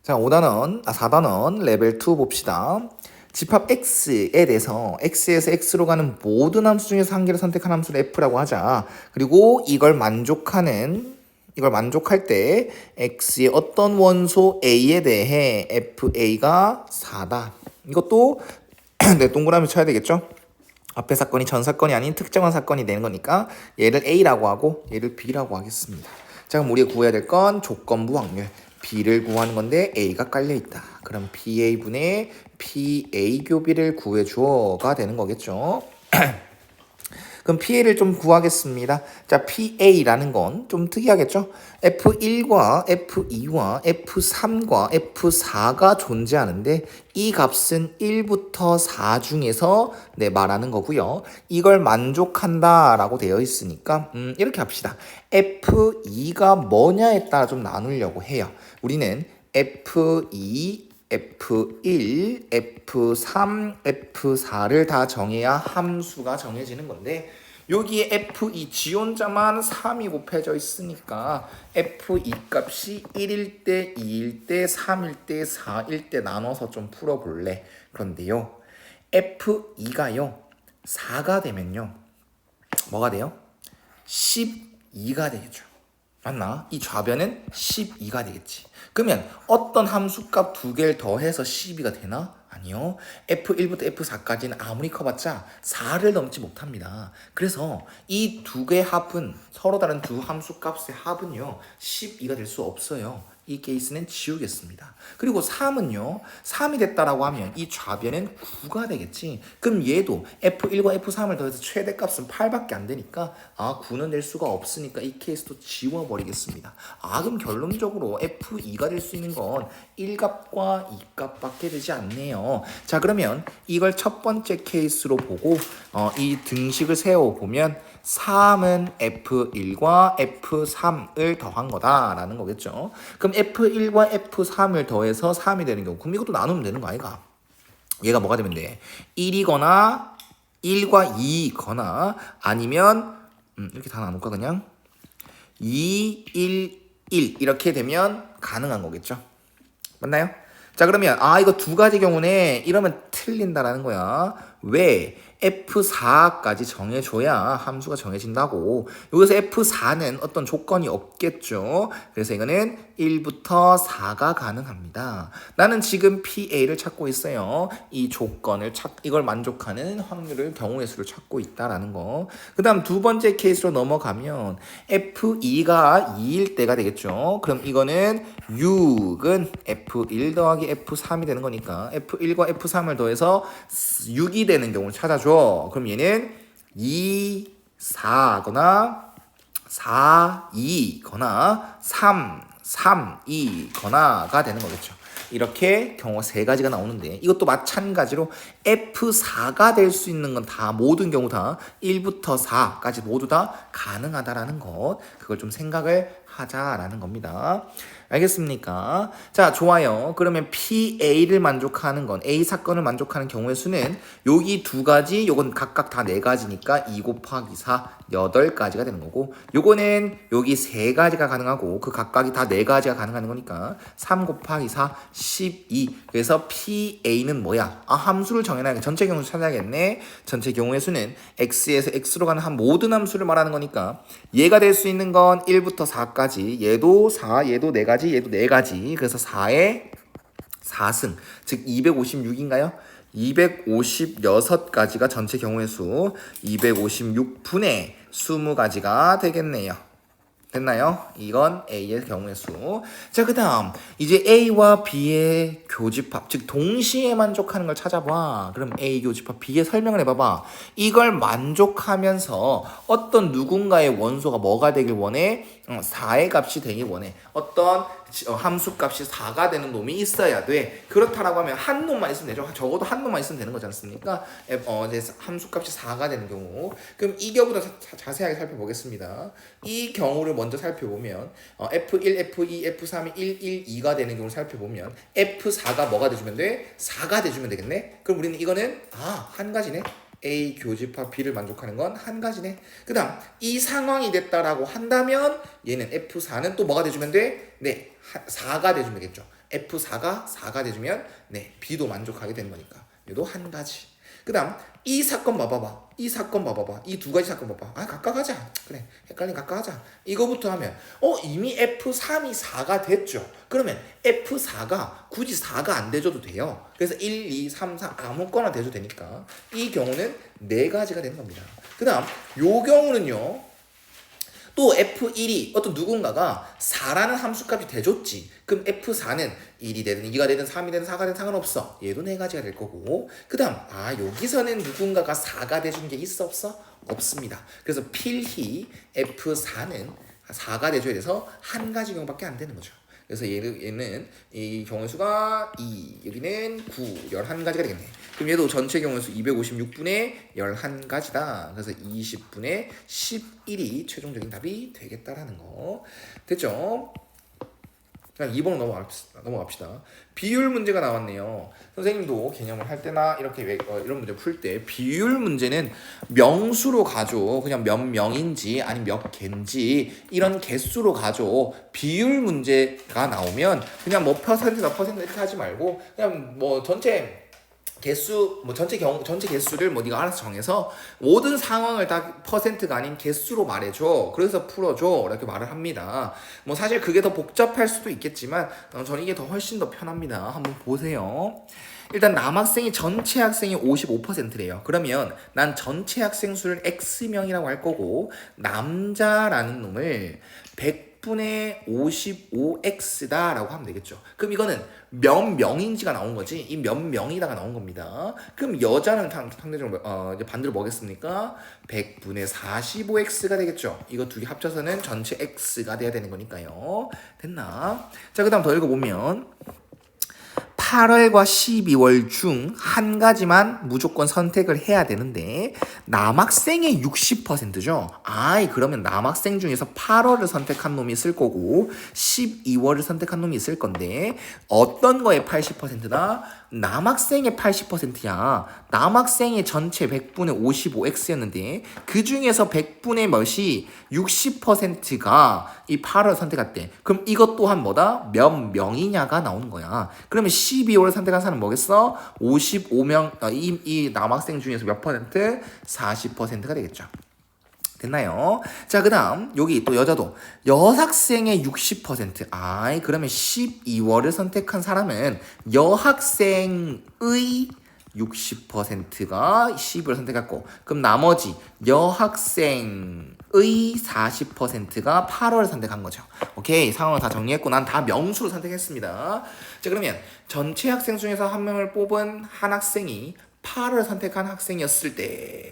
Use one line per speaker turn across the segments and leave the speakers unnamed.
자, 4단원 레벨 2 봅시다. 집합 x에 대해서 x에서 x로 가는 모든 함수 중에서 한 개를 선택한 함수를 f라고 하자. 그리고 이걸 만족할 때 x의 어떤 원소 a에 대해 fa가 4다. 이것도 네, 동그라미 쳐야 되겠죠? 앞에 사건이 전 사건이 아닌 특정한 사건이 되는 거니까 얘를 a라고 하고 얘를 b라고 하겠습니다. 자, 그럼 우리가 구해야 될 건 조건부 확률. B를 구하는 건데 A가 깔려있다. 그럼 BA분의 PA 교비를 구해줘가 되는 거겠죠. 그럼 PA를 좀 구하겠습니다. 자, PA라는 건 좀 특이하겠죠? F1과 F2와 F3과 F4가 존재하는데 이 값은 1부터 4 중에서 말하는 거고요. 이걸 만족한다라고 되어 있으니까 이렇게 합시다. F2가 뭐냐에 따라 좀 나누려고 해요. 우리는 F2, F1, F3, F4를 다 정해야 함수가 정해지는 건데 여기에 F2 지원자만 3이 곱해져 있으니까 F2 값이 1일 때, 2일 때, 3일 때, 4일 때 나눠서 좀 풀어볼래. 그런데요. F2가요. 4가 되면요. 뭐가 돼요? 12가 되겠죠. 맞나? 이 좌변은 12가 되겠지. 그러면 어떤 함수값 두 개를 더해서 12가 되나? 아니요. F1부터 F4까지는 아무리 커봤자 4를 넘지 못합니다. 그래서 이 두 개의 합은 서로 다른 두 함수값의 합은요. 12가 될 수 없어요. 이 케이스는 지우겠습니다. 그리고 3은요. 3이 됐다라고 하면 이 좌변은 9가 되겠지. 그럼 얘도 F1과 F3을 더해서 최대값은 8밖에 안 되니까 9는 낼 수가 없으니까 이 케이스도 지워버리겠습니다. 그럼 결론적으로 F2가 될 수 있는 건 1값과 2값밖에 되지 않네요. 자, 그러면 이걸 첫 번째 케이스로 보고 이 등식을 세워보면 3은 F1과 F3을 더한 거다라는 거겠죠. 그럼 F1과 F3을 더해서 3이 되는 경우 그럼 이것도 나누면 되는 거 아이가? 얘가 뭐가 되면 돼? 1이거나 1과 2거나 아니면 이렇게 다 나눌까 그냥? 2, 1, 1 이렇게 되면 가능한 거겠죠. 맞나요? 자, 그러면 이거 두 가지 경우네 이러면 틀린다라는 거야. 왜? F4까지 정해줘야 함수가 정해진다고. 여기서 F4는 어떤 조건이 없겠죠. 그래서 이거는 1부터 4가 가능합니다. 나는 지금 PA를 찾고 있어요. 이 조건을 이걸 만족하는 확률을 경우의 수를 찾고 있다라는 거. 그 다음 두 번째 케이스로 넘어가면 F2가 2일 때가 되겠죠. 그럼 이거는 6은 F1 더하기 F3이 되는 거니까 F1과 F3을 더해서 6이 되는 경우를 찾아줘. 그럼 얘는 2, 4거나 4, 2거나 3, 3, 2거나가 되는 거겠죠. 이렇게 경우가 세 가지가 나오는데 이것도 마찬가지로 F4가 될 수 있는 건 다 모든 경우 다 1부터 4까지 모두 다 가능하다라는 것 그걸 좀 생각을 하자라는 겁니다. 알겠습니까? 자, 좋아요. 그러면 PA를 만족하는 건 A 사건을 만족하는 경우의 수는 여기 두 가지, 요건 각각 다 네 가지니까 2 곱하기 4, 8가지가 되는 거고 요거는 여기 세 가지가 가능하고 그 각각이 다 네 가지가 가능한 거니까 3 곱하기 4, 12. 그래서 PA는 뭐야? 함수를 정해놔야 전체 경우 수 찾아야겠네. 전체 경우의 수는 X에서 X로 가는 한 모든 함수를 말하는 거니까 얘가 될 수 있는 건 1부터 4까지 얘도 4, 얘도 4가지, 얘도 4가지. 그래서 4의 4승, 즉 256인가요? 256가지가 전체 경우의 수 256분의 20가지가 되겠네요. 됐나요? 이건 A의 경우의 수. 자, 그 다음 이제 A와 B의 교집합, 즉 동시에 만족하는 걸 찾아봐. 그럼 A 교집합 B의 설명을 해봐봐. 이걸 만족하면서 어떤 누군가의 원소가 뭐가 되길 원해? 4의 값이 되길 원해. 어떤 함수 값이 4가 되는 놈이 있어야 돼. 그렇다라고 하면 한 놈만 있으면 되죠. 적어도 한 놈만 있으면 되는 거지 않습니까? 이제 함수 값이 4가 되는 경우. 그럼 이 경우도 자세하게 살펴보겠습니다. 이 경우를 먼저 살펴보면 F1, F2, F3이 1, 1, 2가 되는 경우를 살펴보면 F4가 뭐가 돼주면 돼? 4가 돼주면 되겠네? 그럼 우리는 이거는 한 가지네. A 교집합 B를 만족하는 건 한 가지네. 그 다음 이 상황이 됐다라고 한다면 얘는 F4는 또 뭐가 돼주면 돼? 네, 4가 돼주면 되겠죠. F4가 4가 돼주면 네, B도 만족하게 되는 거니까 얘도 한 가지. 그 다음 이 사건 봐봐봐. 이 사건 봐봐봐. 이 두 가지 사건 봐봐. 아 각각 하자. 그래 헷갈린 각각 하자. 이거부터 하면 이미 F3이 4가 됐죠. 그러면 F4가 굳이 4가 안 돼줘도 돼요. 그래서 1, 2, 3, 4 아무거나 돼줘도 되니까 이 경우는 네 가지가 되는 겁니다. 그 다음 요 경우는요. 또 F1이 어떤 누군가가 4라는 함수값이 돼줬지. 그럼 F4는 1이 되든 2가 되든 3이 되든 4가 되든 상관없어. 얘도 네 가지가 될 거고. 그 다음 여기서는 누군가가 4가 돼준 게 있어 없어? 없습니다. 그래서 필히 F4는 4가 돼줘야 돼서 한 가지 경우밖에 안 되는 거죠. 그래서 얘는 이 경우의 수가 2, 여기는 9, 11가지가 되겠네. 그럼 얘도 전체 경우의 수 256분의 11가지다. 그래서 20분의 11이 최종적인 답이 되겠다라는 거. 됐죠? 그냥 2번 넘어갑시다. 비율 문제가 나왔네요. 선생님도 개념을 할 때나 이렇게 이런 문제 풀 때 비율 문제는 명수로 가죠. 그냥 몇 명인지 아니면 몇 개인지 이런 개수로 가죠. 비율 문제가 나오면 그냥 뭐 퍼센트 몇 퍼센트 이렇게 하지 말고 그냥 뭐 전체 개수 전체 개수를 네가 알아서 정해서 모든 상황을 다 퍼센트가 아닌 개수로 말해줘. 그래서 풀어줘. 이렇게 말을 합니다. 사실 그게 더 복잡할 수도 있겠지만 저는 이게 더 훨씬 더 편합니다. 한번 보세요. 일단 남학생이 전체 학생이 55%래요. 그러면 난 전체 학생 수를 X명이라고 할 거고 남자라는 놈을 100분의 55X다라고 하면 되겠죠. 그럼 이거는 몇 명인지가 나온 거지. 이 몇 명이다가 나온 겁니다. 그럼 여자는 상대적으로 이제 반대로 뭐겠습니까? 100분의 45X가 되겠죠. 이거 두 개 합쳐서는 전체 X가 돼야 되는 거니까요. 됐나? 자, 그 다음 더 읽어보면 8월과 12월 중 한 가지만 무조건 선택을 해야 되는데 남학생의 60%죠. 그러면 남학생 중에서 8월을 선택한 놈이 있을 거고 12월을 선택한 놈이 있을 건데 어떤 거에 80%다? 남학생의 80%야. 남학생의 전체 100분의 55x였는데 그 중에서 100분의 몇이 60%가 이 8월 선택했대. 그럼 이것 또한 뭐다? 몇 명이냐가 나오는 거야. 그러면 12월 선택한 사람은 뭐겠어? 55명, 이 남학생 중에서 몇 퍼센트? 40%가 되겠죠. 됐나요? 자, 그 다음 여기 또 여자도 여학생의 60%. 그러면 12월을 선택한 사람은 여학생의 60%가 12월 선택했고 그럼 나머지 여학생의 40%가 8월을 선택한 거죠. 오케이, 상황을 다 정리했고 난 다 명수로 선택했습니다. 자, 그러면 전체 학생 중에서 한 명을 뽑은 한 학생이 8월을 선택한 학생이었을 때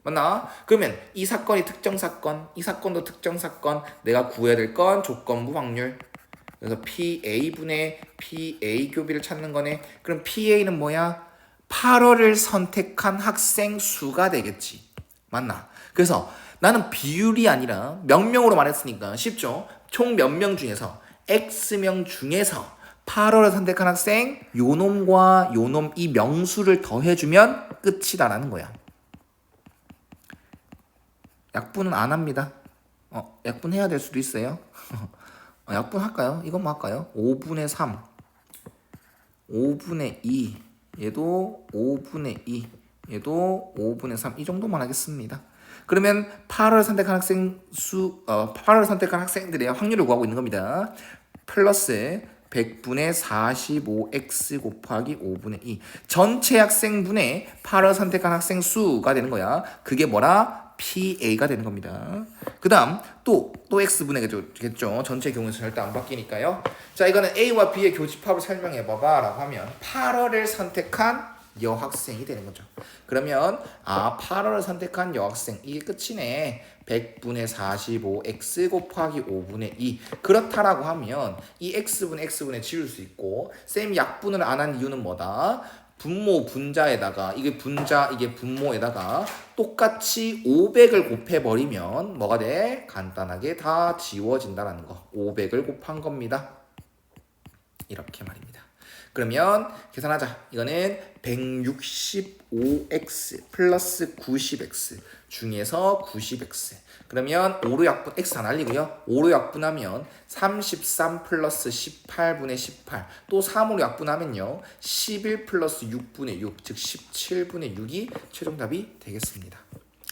맞나? 그러면 이 사건이 특정 사건, 이 사건도 특정 사건, 내가 구해야 될 건 조건부 확률. 그래서 PA분의 PA 교비를 찾는 거네. 그럼 PA는 뭐야? 8월을 선택한 학생 수가 되겠지. 맞나? 그래서 나는 비율이 아니라 명명으로 말했으니까 쉽죠? 총 몇 명 중에서 X명 중에서 8월을 선택한 학생 요 놈과 요 놈 이 명수를 더해주면 끝이다라는 거야. 약분은 안 합니다. 약분 해야 될 수도 있어요. 약분 할까요? 이것만 할까요? 5분의 3, 5분의 2, 얘도 5분의 2, 얘도 5분의 3, 이 정도만 하겠습니다. 그러면 8월 선택한 학생 8월 선택한 학생들의 확률을 구하고 있는 겁니다. 플러스 100분의 45x 곱하기 5분의 2. 전체 학생분의 8월 선택한 학생 수가 되는 거야. 그게 뭐라? PA가 되는 겁니다. 그 다음 또 X분의 겠죠. 전체 경우에서 절대 안 바뀌니까요. 자, 이거는 A와 B의 교집합을 설명해봐봐 라고 하면 8월을 선택한 여학생이 되는 거죠. 그러면 8월을 선택한 여학생 이게 끝이네. 100분의 45x 곱하기 5분의 2 그렇다라고 하면 이 X분의 지울 수 있고 쌤 약분을 안 한 이유는 뭐다? 분모 분자에다가 이게 분자 이게 분모에다가 똑같이 500을 곱해버리면 뭐가 돼? 간단하게 다 지워진다라는 거. 500을 곱한 겁니다. 이렇게 말입니다. 그러면 계산하자. 이거는 165x 플러스 90x 중에서 90x. 그러면 5로 약분 x 다 날리고요. 5로 약분하면 33 플러스 18분의 18. 또 3으로 약분하면요. 11 플러스 6분의 6. 즉 17분의 6이 최종답이 되겠습니다.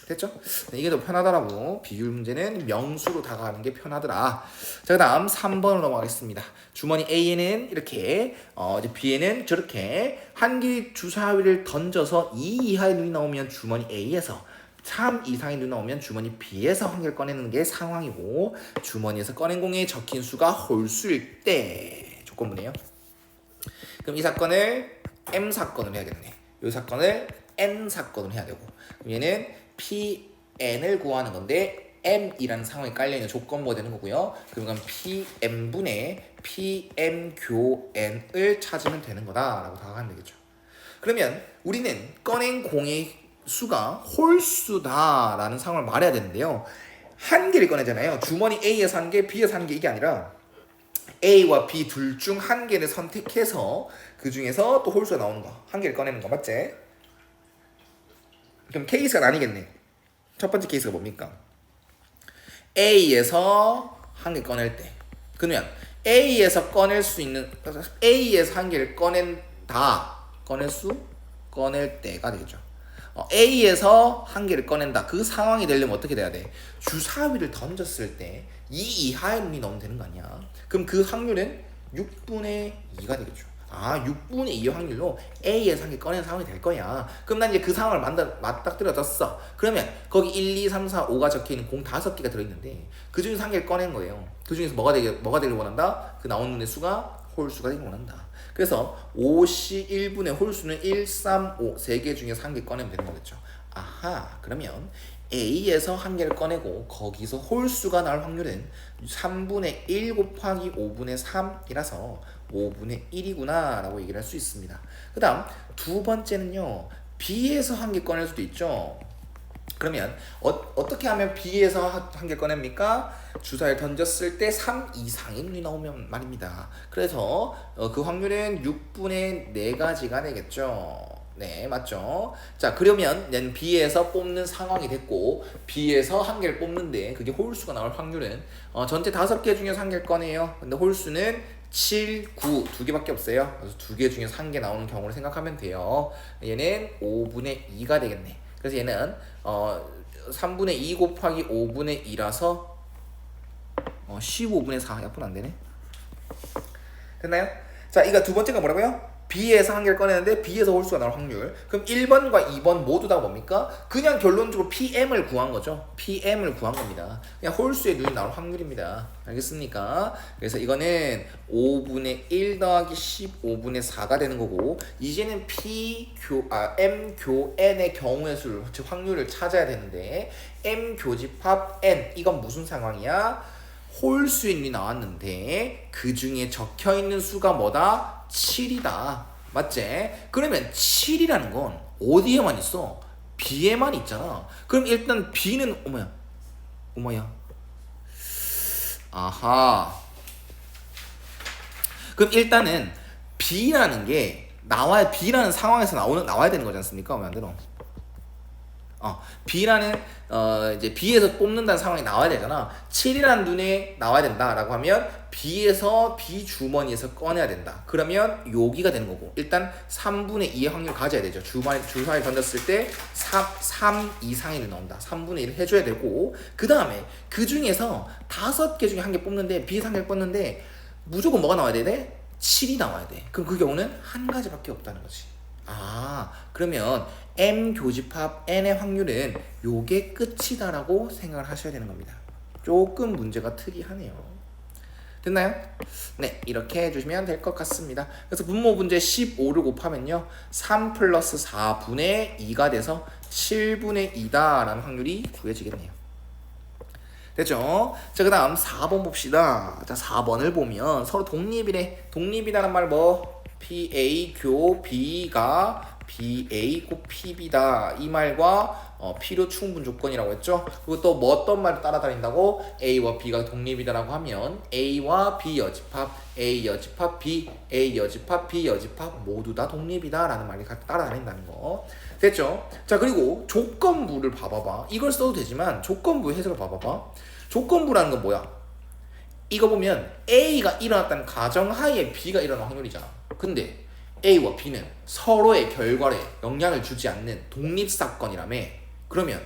됐죠? 네, 이게 더 편하더라고. 비율 문제는 명수로 다가가는 게 편하더라. 자, 그 다음 3번으로 넘어가겠습니다. 주머니 A에는 이렇게, 이제 B에는 저렇게 한 개의 주사위를 던져서 2 이하의 눈이 나오면 주머니 A에서 3 이상의 눈이 나오면 주머니 B에서 한 개를 꺼내는 게 상황이고, 주머니에서 꺼낸 공에 적힌 수가 홀수일 때 조건부네요. 그럼 이 사건을 M 사건으로 해야겠네. 이 사건을 N 사건으로 해야 되고, 그럼 얘는 PN을 구하는 건데 M이라는 상황이 깔려있는 조건부가 되는 거고요. 그러면 PM분의 PM교N을 찾으면 되는 거다라고 다가가면 되겠죠. 그러면 우리는 꺼낸 공의 수가 홀수다라는 상황을 말해야 되는데요. 한 개를 꺼내잖아요. 주머니 A에서 한 개, B에서 한 개 이게 아니라 A와 B 둘 중 한 개를 선택해서 그 중에서 또 홀수가 나오는 거. 한 개를 꺼내는 거 맞지? 그럼 케이스가 나뉘겠네. 첫 번째 케이스가 뭡니까? A에서 한 개 꺼낼 때. 그러면 A에서 꺼낼 수 있는 A에서 한 개를 꺼낸다. 꺼낼 때가 되겠죠. A에서 한 개를 꺼낸다. 그 상황이 되려면 어떻게 돼야 돼? 주사위를 던졌을 때 2 이하의 눈이 나오면 되는 거 아니야? 그럼 그 확률은 6분의 2가 되겠죠. 6분의 2의 확률로 A에서 한 개 꺼내는 상황이 될 거야. 그럼 난 이제 그 상황을 맞닥뜨려졌어. 그러면 거기 1, 2, 3, 4, 5가 적혀있는 공 5개가 들어있는데 그 중에서 한 개를 꺼낸 거예요. 그 중에서 뭐가 되길 원한다? 그 나온 눈의 수가 홀수가 되길 원한다. 그래서 5시 1분의 홀수는 1, 3, 5 3개 중에서 한 개 꺼내면 되는 거겠죠. 그러면 A에서 한 개를 꺼내고 거기서 홀수가 나올 확률은 3분의 1 곱하기 5분의 3이라서 5분의 1이구나 라고 얘기를 할 수 있습니다. 그 다음 두 번째는요. B에서 한 개 꺼낼 수도 있죠. 그러면 어떻게 하면 B에서 한 개 꺼냅니까? 주사를 던졌을 때 3 이상의 눈이 나오면 말입니다. 그래서 그 확률은 6분의 4가지가 되겠죠. 네, 맞죠? 자, 그러면 난 B에서 뽑는 상황이 됐고 B에서 한 개를 뽑는데 그게 홀수가 나올 확률은 전체 5개 중에서 한 개를 꺼내요. 근데 홀수는 7, 9 두 개밖에 없어요. 그래서 두 개 중에서 한 개 나오는 경우를 생각하면 돼요. 얘는 5분의 2가 되겠네. 그래서 얘는 3분의 2 곱하기 5분의 2라서 15분의 4 약분 안 되네. 됐나요? 자, 이거 두 번째가 뭐라고요? B에서 한 개를 꺼내는데 B에서 홀수가 나올 확률. 그럼 1번과 2번 모두 다 뭡니까? 그냥 결론적으로 PM을 구한 거죠. PM을 구한 겁니다. 그냥 홀수의 눈이 나올 확률입니다. 알겠습니까? 그래서 이거는 5분의 1 더하기 15분의 4가 되는 거고, 이제는 M 교 N의 경우의 수를, 즉 확률을 찾아야 되는데 M 교집합 N, 이건 무슨 상황이야? 홀수의 눈이 나왔는데 그 중에 적혀있는 수가 뭐다? 7이다. 맞지? 그러면 7이라는 건 어디에만 있어? B에만 있잖아. 그럼 일단 B는 어머야. 그럼 일단은 B라는 게 B라는 상황에서 나와야 되는 거지 않습니까? 왜 안 되노? B라는 이제 B에서 뽑는다는 상황이 나와야 되잖아. 7이라는 눈에 나와야 된다라고 하면 B에서 B 주머니에서 꺼내야 된다. 그러면 여기가 되는 거고, 일단 3분의 2의 확률 가져야 되죠. 주사위 던졌을 때 3 이상이 나온다. 3분의 1을 해줘야 되고, 그 다음에 그 중에서 5개 중에 한 개 뽑는데 B에서 한 개 뽑는데 무조건 뭐가 나와야 돼? 7이 나와야 돼. 그럼 그 경우는 한 가지밖에 없다는 거지. 그러면 M 교집합 N의 확률은 요게 끝이다라고 생각을 하셔야 되는 겁니다. 조금 문제가 특이하네요. 됐나요? 네, 이렇게 해주시면 될 것 같습니다. 그래서 분모 문제 15를 곱하면요 3 플러스 4분의 2가 돼서 7분의 2다라는 확률이 구해지겠네요. 됐죠? 자, 그 다음 4번 봅시다. 자, 4번을 보면 서로 독립이래. 독립이라는 말 PA 교 B가 BA 곱 PB다 이 말과 필요 충분 조건이라고 했죠. 그리고 또 뭐 어떤 말을 따라다닌다고? A와 B가 독립이다라고 하면 A와 B 여집합, A 여집합 B, A 여집합 B 여집합 모두 다 독립이다라는 말이 따라다닌다는 거. 됐죠? 자, 그리고 조건부를 봐봐봐. 이걸 써도 되지만 조건부 해석을 봐봐봐. 조건부라는 건 뭐야? 이거 보면 A가 일어났다는 가정하에 B가 일어날 확률이잖아. 근데 A와 B는 서로의 결과에 영향을 주지 않는 독립사건이라며. 그러면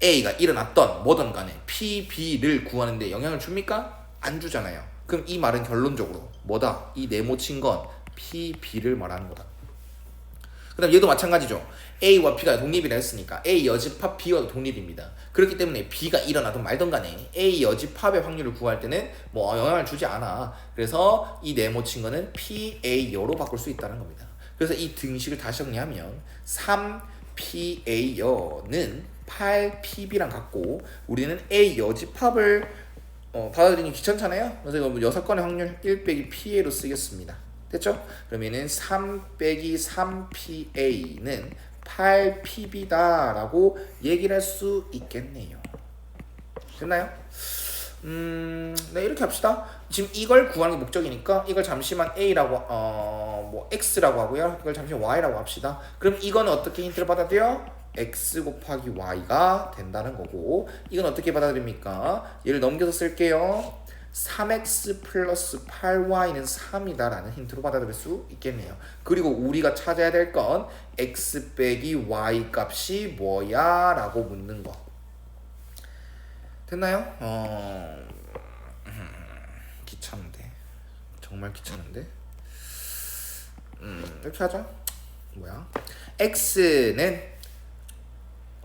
A가 일어났던 뭐든 간에 P, B를 구하는데 영향을 줍니까? 안 주잖아요. 그럼 이 말은 결론적으로 뭐다? 이 네모친 건 P, B를 말하는 거다. 그 다음 얘도 마찬가지죠. A와 B가 독립이라 했으니까 A 여집합 B와 독립입니다. 그렇기 때문에 B가 일어나든 말든 간에 A 여집합의 확률을 구할 때는 뭐 영향을 주지 않아. 그래서 이 네모친 거는 PA여로 바꿀 수 있다는 겁니다. 그래서 이 등식을 다시 정리하면 3PA여는 8PB랑 같고 우리는 A 여집합을 받아들이기 귀찮잖아요. 그래서 이거 6건의 확률 1 빼기 PA로 쓰겠습니다. 됐죠? 그러면은 3 빼기 3PA는 8PB다 라고 얘기를 할 수 있겠네요. 됐나요? 네, 이렇게 합시다. 지금 이걸 구하는 게 목적이니까 이걸 잠시만 A라고 뭐 X라고 하고요. 이걸 잠시만 Y라고 합시다. 그럼 이거는 어떻게 힌트를 받아들여? X 곱하기 Y가 된다는 거고 이건 어떻게 받아들입니까? 얘를 넘겨서 쓸게요. 3x 플러스 8y는 3이다 라는 힌트로 받아들일 수 있겠네요. 그리고 우리가 찾아야 될 건 x 빼기 y 값이 뭐야? 라고 묻는 거. 됐나요? 귀찮은데. 정말 귀찮은데. 이렇게 하자. 뭐야?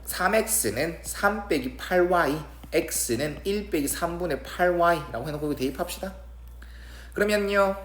3x는 3 빼기 8y x는 1 빼기 3분의 8y라고 해놓고 이거 대입합시다. 그러면요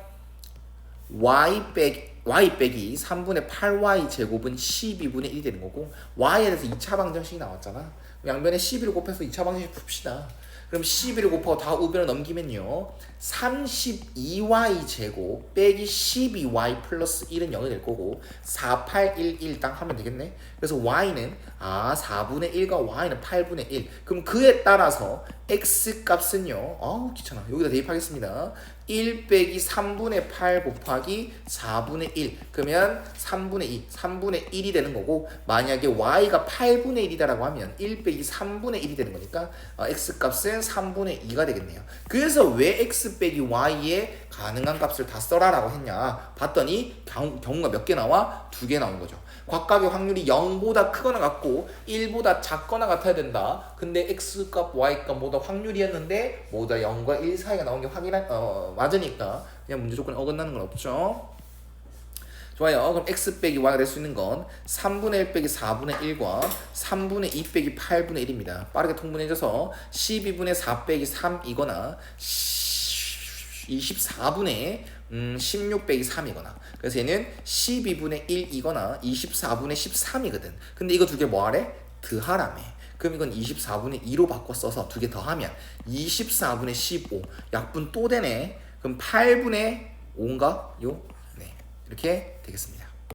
y 빼기 3분의 8y 제곱은 12분의 1이 되는 거고 y에 대해서 2차 방정식이 나왔잖아. 양변에 12를 곱해서 2차 방정식 풉시다. 그럼 12를 곱하고 다 우변을 넘기면요 32y 제곱 빼기 12y 플러스 1은 0이 될 거고 4, 8, 1, 1 딱 하면 되겠네. 그래서 y는 4분의 1과 y는 8분의 1. 그럼 그에 따라서 x 값은요 귀찮아. 여기다 대입하겠습니다. 1 빼기 3분의 8 곱하기 4분의 1 그러면 3분의 2, 3분의 1이 되는 거고 만약에 y가 8분의 1이다라고 하면 1 빼기 3분의 1이 되는 거니까 x 값은 3분의 2가 되겠네요. 그래서 왜 x 빼기 y의 가능한 값을 다 써라 라고 했냐 봤더니 경우가 몇 개 나와? 2개 나온 거죠. 각각의 확률이 0보다 크거나 같고 1보다 작거나 같아야 된다. 근데 x값 y값 모두 확률이었는데 모두 0과 1 사이가 나온 게 맞으니까 그냥 문제 조건에 어긋나는 건 없죠. 좋아요. 그럼 x 빼기 y가 될 수 있는 건 3분의 1 빼기 4분의 1과 3분의 2 빼기 8분의 1입니다. 빠르게 통분해줘서 12분의 4 빼기 3이거나 24분의 16 빼기 3이거나 그래서 얘는 12분의 1이거나 24분의 13이거든. 근데 이거 두 개 뭐하래? 더하라며. 그럼 이건 24분의 2로 바꿔 써서 두 개 더하면 24분의 15 약분 또 되네. 그럼 8분의 5인가? 네, 이렇게 되겠습니다.